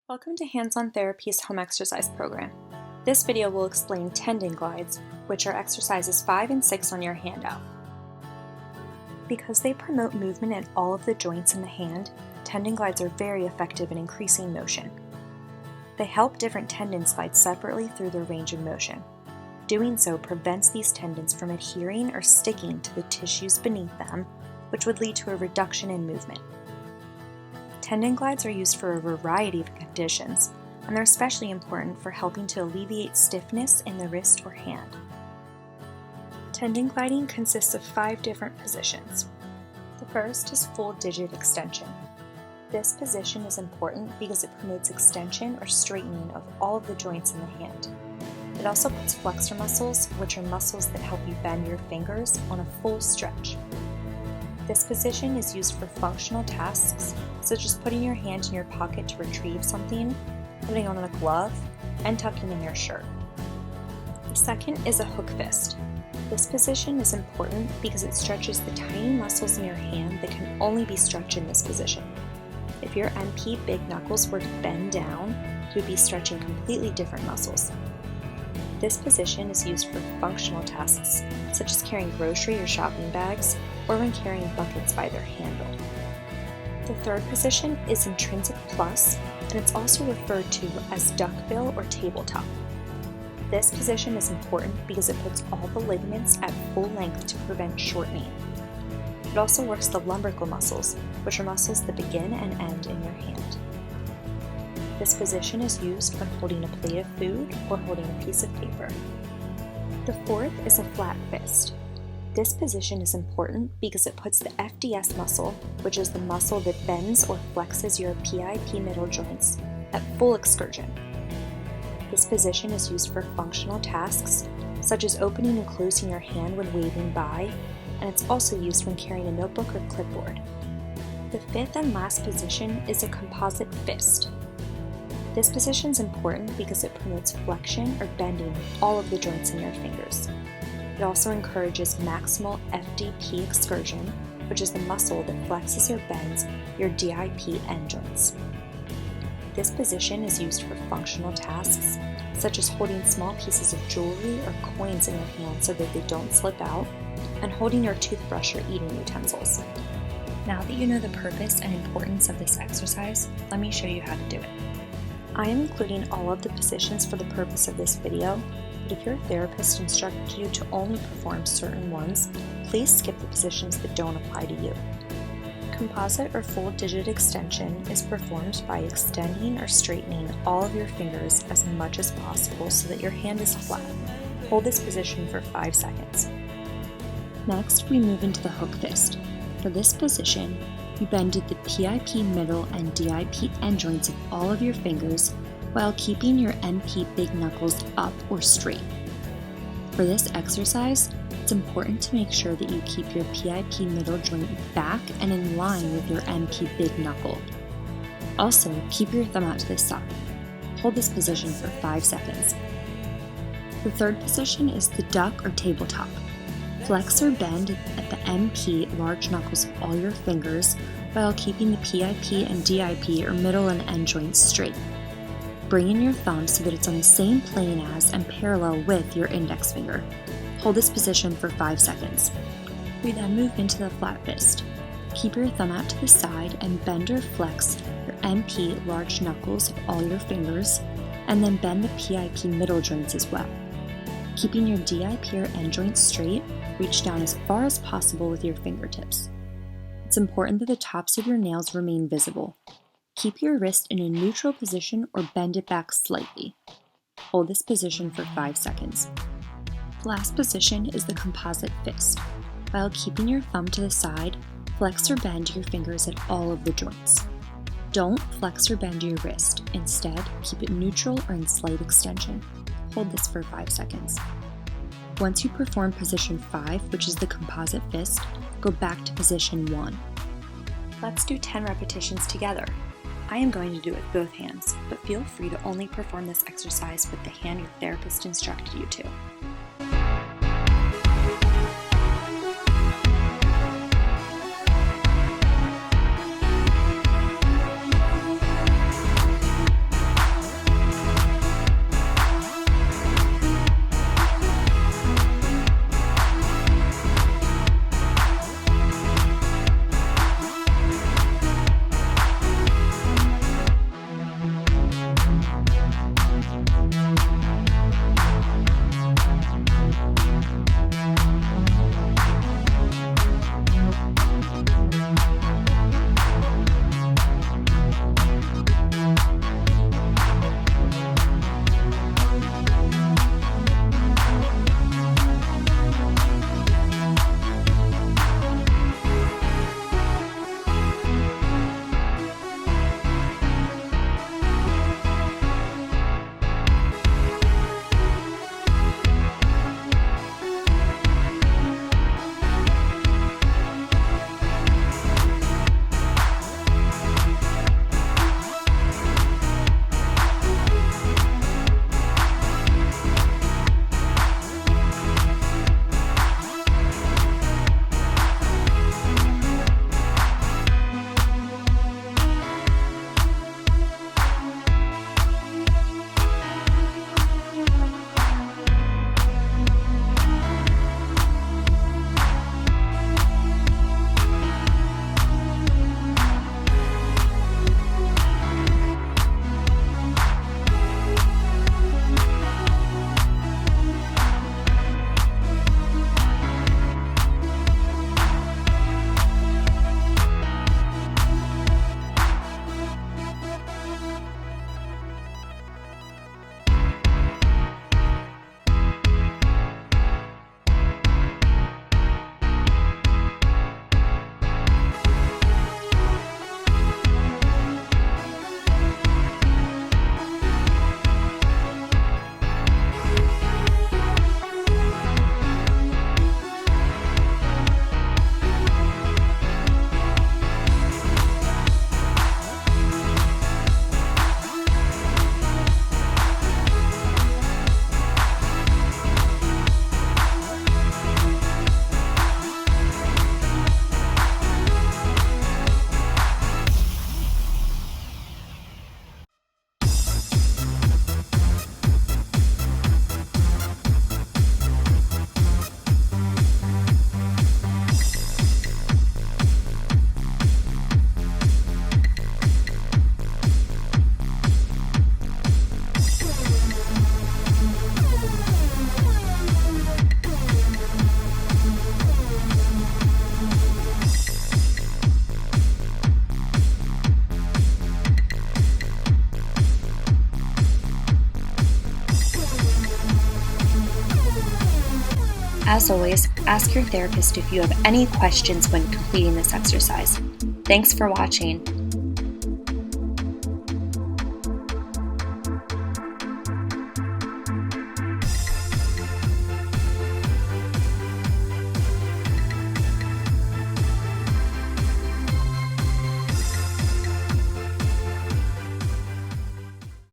Welcome to Hands-On Therapy's home exercise program. This video will explain tendon glides, which are exercises 5 and 6 on your handout. Because they promote movement in all of the joints in the hand, tendon glides are very effective in increasing motion. They help different tendons glide separately through their range of motion. Doing so prevents these tendons from adhering or sticking to the tissues beneath them, which would lead to a reduction in movement. Tendon glides are used for a variety of conditions, and they're especially important for helping to alleviate stiffness in the wrist or hand. Tendon gliding consists of 5 different positions. The first is full digit extension. This position is important because it promotes extension or straightening of all of the joints in the hand. It also puts flexor muscles, which are muscles that help you bend your fingers, on a full stretch. This position is used for functional tasks, such as putting your hand in your pocket to retrieve something, putting on a glove, and tucking in your shirt. The second is a hook fist. This position is important because it stretches the tiny muscles in your hand that can only be stretched in this position. If your MP big knuckles were to bend down, you would be stretching completely different muscles. This position is used for functional tasks, such as carrying grocery or shopping bags, or when carrying buckets by their handle. The third position is intrinsic plus, and it's also referred to as duckbill or tabletop. This position is important because it puts all the ligaments at full length to prevent shortening. It also works the lumbrical muscles, which are muscles that begin and end in your hand. This position is used when holding a plate of food or holding a piece of paper. The fourth is a flat fist. This position is important because it puts the FDS muscle, which is the muscle that bends or flexes your PIP middle joints, at full extension. This position is used for functional tasks, such as opening and closing your hand when waving by, and it's also used when carrying a notebook or clipboard. The fifth and last position is a composite fist. This position is important because it promotes flexion or bending of all of the joints in your fingers. It also encourages maximal FDP excursion, which is the muscle that flexes or bends your DIP end joints. This position is used for functional tasks, such as holding small pieces of jewelry or coins in your hand so that they don't slip out, and holding your toothbrush or eating utensils. Now that you know the purpose and importance of this exercise, let me show you how to do it. I am including all of the positions for the purpose of this video, but if your therapist instructed you to only perform certain ones, please skip the positions that don't apply to you. Composite or full digit extension is performed by extending or straightening all of your fingers as much as possible so that your hand is flat. Hold this position for 5 seconds. Next, we move into the hook fist. For this position, you bend the PIP middle and DIP end joints of all of your fingers while keeping your MP big knuckles up or straight. For this exercise, it's important to make sure that you keep your PIP middle joint back and in line with your MP big knuckle. Also, keep your thumb out to the side. Hold this position for 5 seconds. The third position is the duck or tabletop. Flex or bend at the MP large knuckles of all your fingers while keeping the PIP and DIP or middle and end joints straight. Bring in your thumb so that it's on the same plane as and parallel with your index finger. Hold this position for 5 seconds. We then move into the flat fist. Keep your thumb out to the side and bend or flex your MP large knuckles of all your fingers, and then bend the PIP middle joints as well. Keeping your DIP or end joints straight, reach down as far as possible with your fingertips. It's important that the tops of your nails remain visible. Keep your wrist in a neutral position or bend it back slightly. Hold this position for 5 seconds. The last position is the composite fist. While keeping your thumb to the side, flex or bend your fingers at all of the joints. Don't flex or bend your wrist. Instead, keep it neutral or in slight extension. Hold this for 5 seconds. Once you perform position 5, which is the composite fist, go back to position 1. Let's do 10 repetitions together. I am going to do it with both hands, but feel free to only perform this exercise with the hand your therapist instructed you to. As always, ask your therapist if you have any questions when completing this exercise. Thanks for watching.